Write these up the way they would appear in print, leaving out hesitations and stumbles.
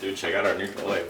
Dude, check out our new toy.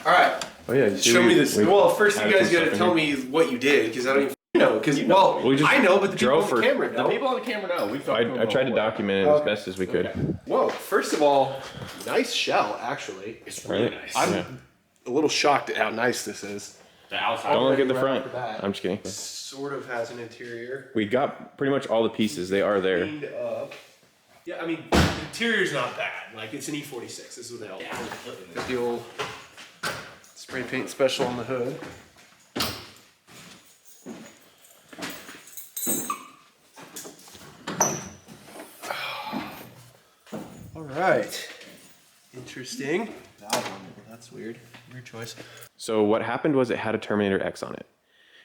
All right. Oh yeah. Show me this. Well, first you guys got to tell me what you did, because I don't even know. Because I know, but the people on the camera know. The people on the camera know. We've I tried to document it as best as we could. Okay. Whoa! First of all, nice shell. Actually, It's really nice. I'm a little shocked at how nice this is. The outside. Don't look at the Right front. off the bat. I'm just kidding. Sort of has an interior. We got pretty much all the pieces. They are there. Cleaned up. Yeah, I mean, the interior's not bad. Like, it's an E46. This is what they all got the old spray paint special on the hood. All right. Interesting. That one. That's weird. Your choice. So what happened was it had a Terminator X on it.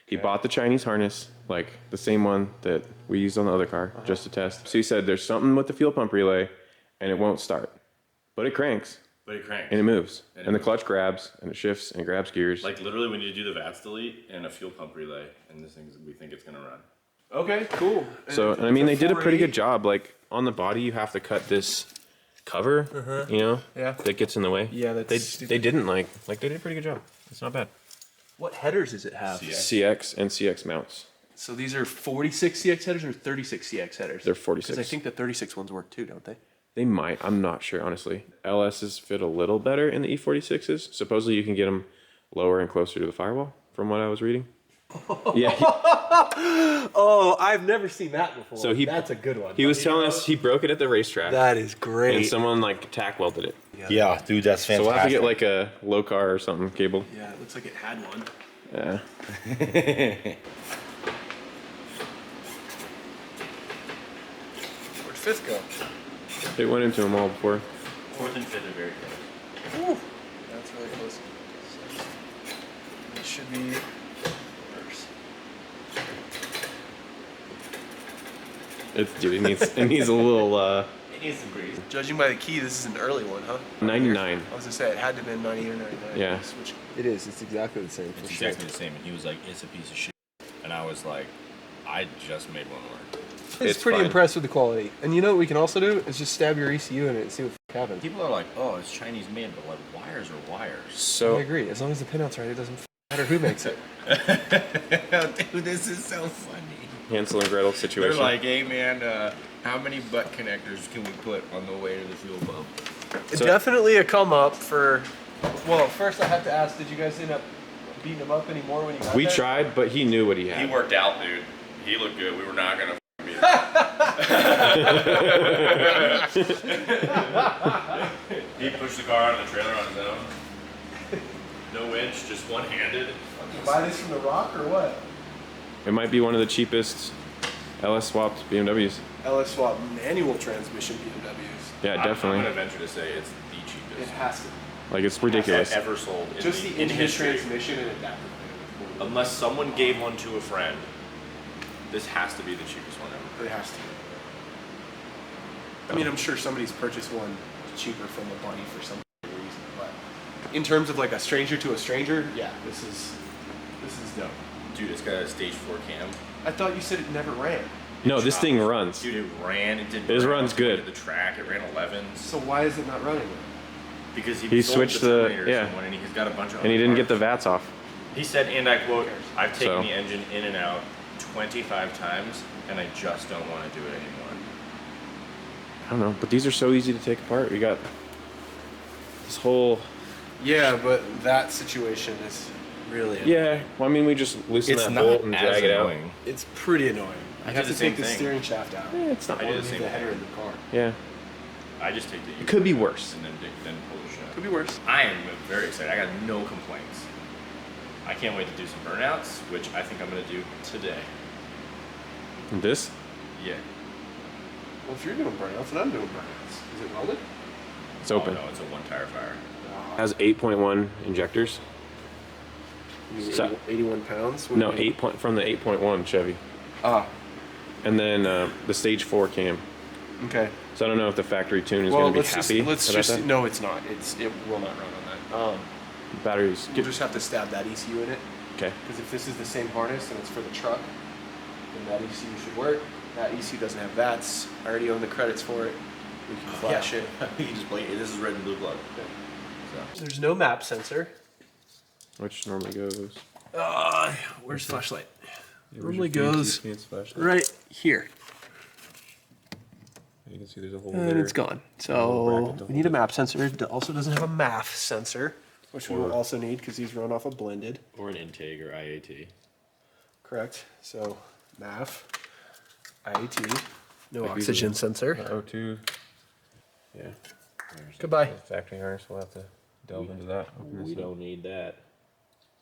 He bought the Chinese harness, like the same one that we used on the other car, just to test. So he said, there's something with the fuel pump relay, and it won't start. But it cranks. But it cranks. And it moves. And the clutch grabs, and it shifts, and it grabs gears. Like literally we need to do the VATS delete and a fuel pump relay, and this thing, we think it's gonna run. Okay, cool. So, and I mean, they did a pretty good job. Like, on the body, you have to cut this cover, you know? Yeah. That gets in the way. Yeah, that's They didn't, they did a pretty good job. It's not bad. What headers does it have? CX and CX mounts. So these are 46 CX headers or 36 CX headers? They're 46. Because I think the 36 ones work too, don't they? They might. I'm not sure, honestly. LS's fit a little better in the E46s. Supposedly you can get them lower and closer to the firewall, from what I was reading. Yeah. Oh, I've never seen that before. So that's a good one. He was telling us he broke it at the racetrack. That is great. And someone tack welded it. Yeah, dude, that's fantastic. So we'll have to get like a low car or something cable. Yeah, it looks like it had one. Yeah. Where'd fifth go? It went into them all before. Fourth and fifth are very close. Woo. That's really close. It should be worse. Dude, it needs a little It needs some grease. Judging by the key, this is an early one, huh? 99. I was gonna say it had to have been 98 or 99. Yeah. Which it is. It's exactly the same. It's exactly the same. And he was like, it's a piece of shit. And I was like, I just made one work. It's pretty fine. impressed with the quality. And you know what we can also do is just stab your ECU in it and see what happens. People are like, oh, it's Chinese made, but like wires are wires. I So agree. As long as the pinout's right, it doesn't matter who makes it. Dude, this is so funny. Hansel and Gretel They're situation. like, hey man, how many butt connectors can we put on the way to the fuel pump? So- Definitely a come up for. Well, first I have to ask: did you guys end up beating him up anymore when you got We there? tried, but he knew what he He had. worked out, dude. He looked good. We were not gonna beat him. He pushed the car out of the trailer on his own. No winch, just one-handed. Buy this from the Rock or what? It might be one of the cheapest LS swapped BMWs. LS swap manual transmission BMWs. Yeah, I'm definitely. gonna venture to say it's the cheapest. It has to. Like, it's ridiculous. Ever sold in, Just the in engine history. transmission and adapter. Unless someone gave one to a friend, this has to be the cheapest one ever. It has to. I mean, I'm sure somebody's purchased one cheaper from a buddy for some reason, but in terms of like a stranger to a stranger, yeah, this is dope. Dude, it's got a stage 4 cam. I thought you said it never ran. No, this thing runs. Dude, it ran. It did. His run's good. To the track, it ran 11s. So why is it not running? Because He sold switched the the- Terminator to yeah. someone, and he's got a bunch of. And he other didn't get the cars. VATs off. He said, and I quote, "I've taken So- the engine in and out 25 times, and I just don't want to do it anymore." I don't know, but these are so easy to take apart. We got this whole... Yeah, but that situation is really Yeah, well, I mean, we just loosen It's that not bolt and as drag it out. annoying. It's pretty annoying. I I did have the to same take the thing. steering shaft out. Yeah, it's not... I did the Leave same the thing. header in the car. Yeah. I just take the. It could be worse. And then pull the shot. Could be worse. I am very excited. I got no complaints. I can't wait to do some burnouts, which I think I'm gonna do today. And this? Yeah. Well, if you're doing burnouts, then I'm doing burnouts. Is it welded? It's open. Oh, no, it's a one-tire fire. It has 8.1 injectors. So- 81 pounds? What No, do you mean? from the 8.1 Chevy. Ah, And then the stage 4 cam. okay. So I don't know if the factory tune is Well, going to be let's happy just about that. no, it's not. It will not run on that. Batteries. You'll just have to stab that ECU in it, Okay. because if this is the same harness and it's for the truck, then that ECU should work. That ECU doesn't have VATs. I already own the credits for it. We can flash it. You can just play. This is red and blue plug. There's no map sensor. Which normally goes. Where's the flashlight? It normally goes flashlight. Right here. You can see there's a hole And there. it's gone. little So bracket to we need hold a it. map sensor. It also doesn't have a MAF sensor, which we will also need because these run off a blended. Or an intake or IAT. Correct. So MAF, IAT, no Like these oxygen are- sensor. O2. Yeah. Goodbye. The factory harness, we'll have to delve into that. Open this We up. don't need that.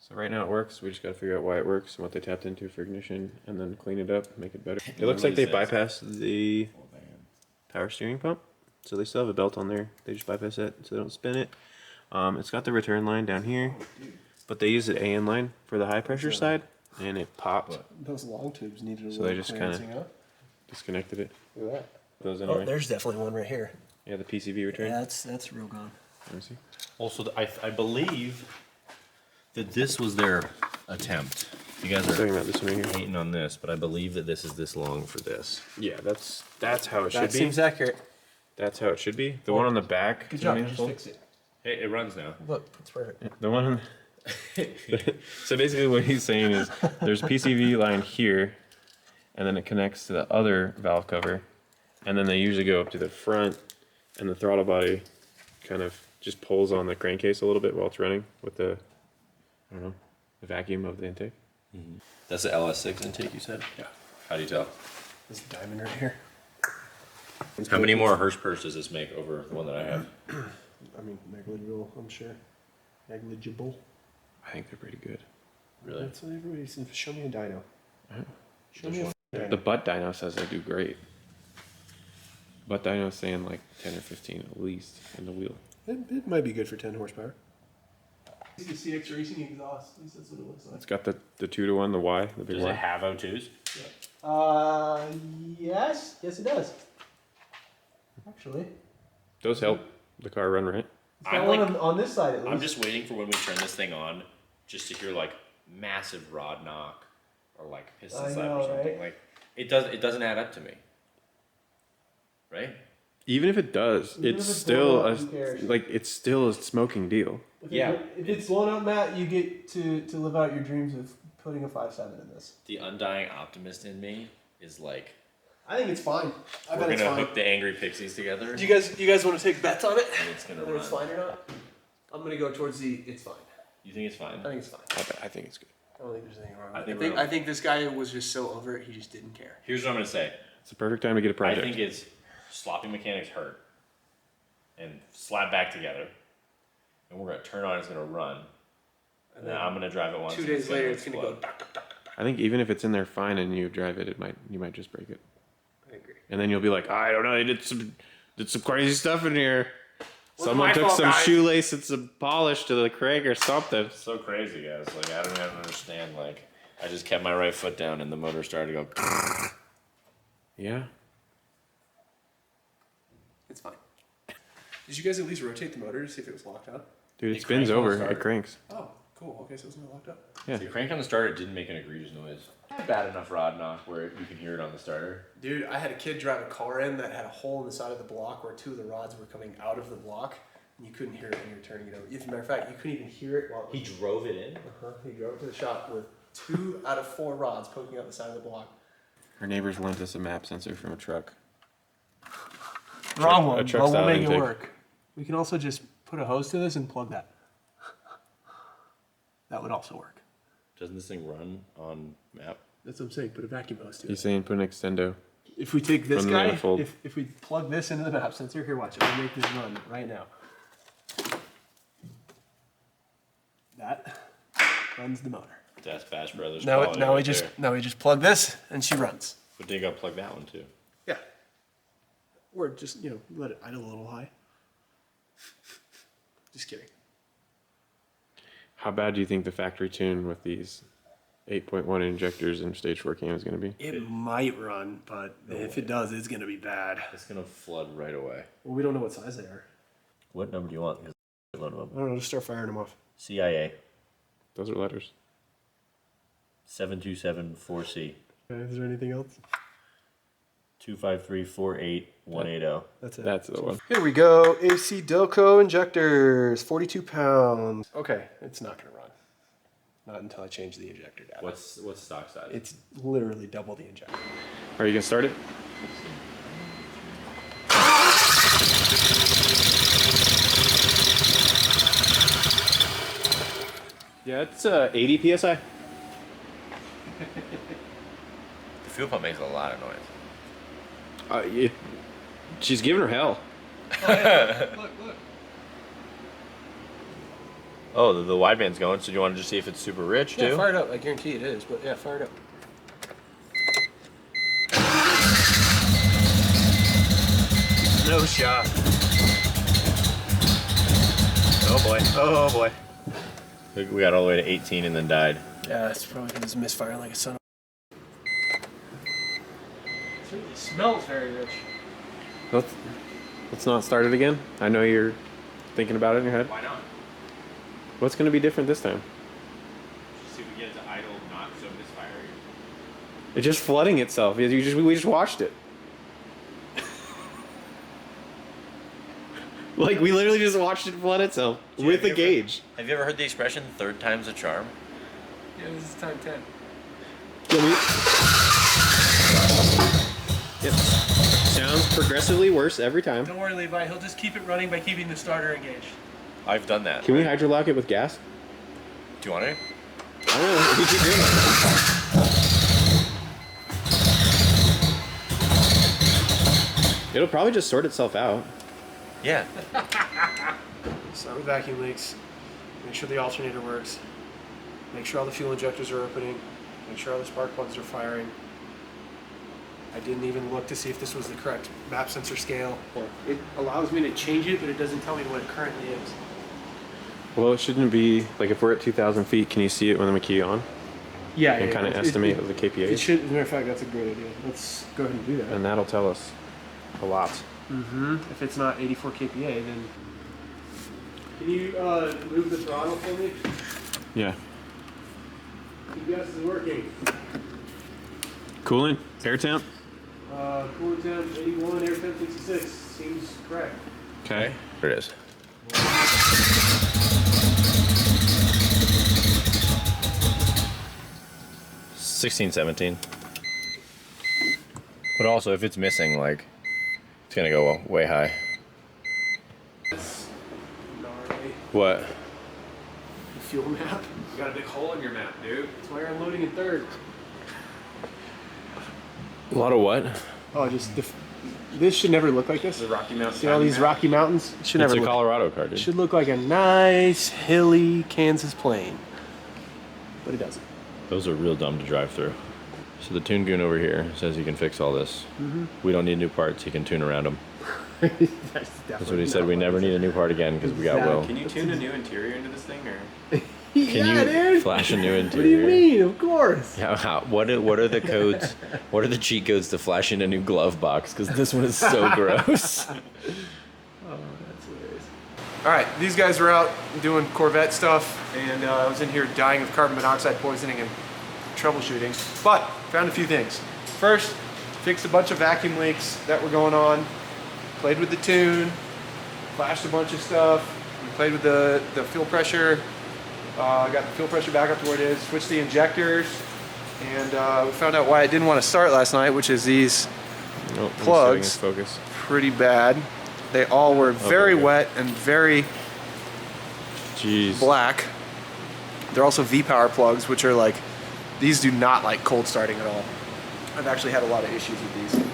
So right now it works. We just got to figure out why it works and what they tapped into for ignition, and then clean it up, make it better. It looks like they bypassed the power steering pump, so they still have a belt on there. They just bypass it so they don't spin it. It's got the return line down here, but they use the AN line for the high pressure side, and it popped. Those long tubes needed a So they just kinda- clearancing up. Disconnected it. Look at Those that. anyway. Oh, there's definitely one right here. Yeah, the PCV return. Yeah, that's real gone. Let me see. Also, I believe that this was their attempt. You guys I'm talking are about this one right here. hating on this, but I believe that this is this long for this. Yeah, that's how it should That be. seems accurate. That's how it should be. The one on the back. Good is job. You meaningful. just fixed it. Hey, it runs now. Look, it's perfect. The one on so basically what he's saying is there's a PCV line here, and then it connects to the other valve cover, and then they usually go up to the front, and the throttle body kind of just pulls on the crankcase a little bit while it's running with the, I don't know, the vacuum of the intake. That's the LS6 intake you said? Yeah. How do you tell? This diamond right here. How many more Hirschpers does this make over the one that I have? I mean, negligible, I'm sure. Negligible. I think they're pretty good. Really? That's what everybody says. Show me a dyno. Show me a The dyno. butt dyno says they do great. Butt dyno's saying like 10 or 15 at least in the wheel. It might be good for 10 horsepower. It's the CX Racing exhaust. At least that's what it looks It's got the 2-to-1, the Y, the big Does it Y. have O2s? Yes. Yes, it does. Actually. Those help the car run right. It's got I'm one like- on this side at least. I'm just waiting for when we turn this thing on, just to hear like massive rod knock or like piston I slap know, or something. right? Like it doesn't add up to me. Right? Even if it does, Even it's if it's still blown out, who cares? it's still a smoking deal. Yeah. If it's blown out, Matt, you get to live out your dreams of putting a 5.7 in this. The undying optimist in me is like, I think it's fine. I we're bet it's gonna fine. hook the angry pixies together Do you guys want to take bets on it? and it's gonna Whether run. it's fine or not? I'm gonna go towards the it's fine. You think it's fine? I think it's fine. I think it's good. I don't think there's anything wrong I with think it. we're- I think this guy was just so over it, he just didn't care. Here's what I'm gonna say. It's a perfect time to get a I project. think it's sloppy mechanics hurt and slap back together. And we're gonna turn on, it's gonna run. And then I'm gonna drive it once. 2 and days later, it's gonna go. explode. I think even if it's in there fine and you drive it, you might just break it. I agree. And then you'll be like, I don't know, they did some crazy stuff in here. Wasn't Someone my took fault, some guys." shoelace and some polish to the crank or something. So crazy, guys. Like I don't even understand. Like I just kept my right foot down and the motor started to go. Yeah. It's fine. Did you guys at least rotate the motor to see if it was locked up? Dude, It it spins cranks on the over. starter. It cranks. Oh, cool. Okay, so it's not locked up. Yeah. The crank on the starter didn't make an egregious noise. Bad enough rod knock where you can hear it on the starter. Dude, I had a kid drive a car in that had a hole in the side of the block where 2 of the rods were coming out of the block, and you couldn't hear it when you were turning it over. As a matter of fact, you couldn't even hear it while it was. He drove it in. He drove to the shop with 2 out of 4 rods poking out the side of the block. Our neighbors lent us a map sensor from a truck. Wrong a one, truck but we'll style make it intake. work. We can also just put a hose to this and plug that. That would also work. Doesn't this thing run on map? That's what I'm saying. Put a vacuum hose to He's it. saying put an extendo. If we take this From the guy, manifold. if we plug this into the map sensor, here, watch. I'm gonna make this run right now. That runs the motor. That's Bash Brothers. Now, quality now we right just there. now we just plug this and she runs. But then you gotta plug that one too. Yeah. Or just let it idle a little high. Just kidding. How bad do you think the factory tune with these 8.1 injectors and stage 4 cam is going to be? It might run, but if it does, it's gonna be bad. It's gonna flood right away. Well, we don't know what size they are. What number do you want? One of I them. don't know. Just start firing them off. CIA Those are letters. 7274C. Okay, is there anything else? 25348-180. That's it. That's the one. Here we go. AC Delco injectors, 42 pounds. Okay, it's not gonna run. Not until I change the injector data. What's stock size? It's literally double the injector. Are you gonna start it? Yeah, it's 80 psi. The fuel pump makes a lot of noise. She's giving her hell. Look. Oh, the wideband's going, so do you want to just see if it's super rich, too? Yeah, fire it up. I guarantee it is, but yeah, fire it up. No shot. Oh, boy. Oh boy. We got all the way to 18 and then died. Yeah, it's probably because it's misfiring like a son of a... It certainly smells very rich. Let's not start it again. I know you're thinking about it in your head. Why not? What's gonna be different this time? Just see if we get it to idle, not so misfiring. It's just flooding itself. We just watched it. Like we literally just watched it flood itself with a gauge. Have you ever heard the expression, third time's a charm? Yeah, this is time 10. Yep. Sounds progressively worse every time. Don't worry, Levi. He'll just keep it running by keeping the starter engaged. I've done that. Can we hydrolock it with gas? Do you want to? I don't know. We keep doing it. It'll probably just sort itself out. Yeah. Start with vacuum leaks. Make sure the alternator works. Make sure all the fuel injectors are opening. Make sure all the spark plugs are firing. I didn't even look to see if this was the correct map sensor scale. It allows me to change it, but it doesn't tell me what it currently is. Well, it shouldn't be like if we're at 2,000 feet. Can you see it when we key on Yeah, and kind of estimate the KPAs? It should. As a matter of fact, that's a great idea. Let's go ahead and do that. And that'll tell us a lot. If it's not 84 kPa, then... Can you move the throttle for me? Yeah. GPS is working. Coolant, air temp. Coolant temp 81, air temp 66. Seems correct. Okay. There it is. $16, $17. But also, if it's missing, like, it's gonna go way high. Gnarly. What? The fuel map. You got a big hole in your map, dude. That's why you're unloading in third. A lot of what? Oh, just this should never look like this. The Rocky Mountains. See all these Rocky Mountains? It should It's never a look. Colorado car, It dude. should look like a nice hilly Kansas plain, but it doesn't. Those are real dumb to drive through. So the Tune Goon over here says he can fix all this. We don't need new parts. He can tune around them. That's what he said. We never need a new part again because we got Will. Can you tune a new interior into this thing, or? Can you flash a new interior? What do you mean? Of course. Yeah, what are the codes? What are the cheat codes to flash in a new glove box? Because this one is so gross. Oh, that's hilarious. All right, these guys were out doing Corvette stuff, and I was in here dying of carbon monoxide poisoning and troubleshooting, but found a few things. First, fixed a bunch of vacuum leaks that were going on, played with the tune, flashed a bunch of stuff, played with the fuel pressure, got the fuel pressure back up to where it is, switched the injectors, and we found out why I didn't want to start last night, which is these plugs. Focus. Pretty bad. They all were very good. wet and very Jeez. black. They're also V-Power plugs, which are like, these do not like cold starting at all. I've actually had a lot of issues with these.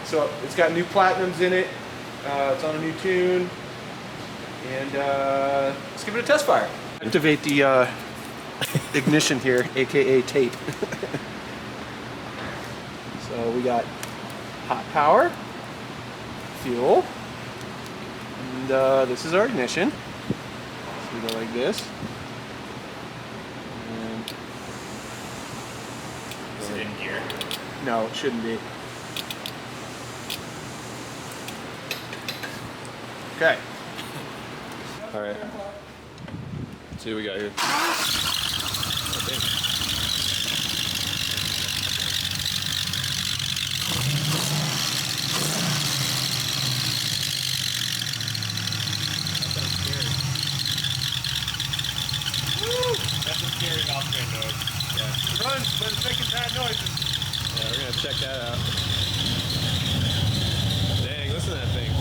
So it's got new platinums in it. It's on a new tune. And let's give it a test fire. Activate the ignition here, AKA tape. So we got hot power, fuel, and this is our ignition. So we go like this. And Is it in gear? no, it shouldn't be. Okay. All right. Let's see what we got here. very off-brand noise. It runs, but it's making bad noises. Yeah, we're gonna check that out. Dang, listen to that thing.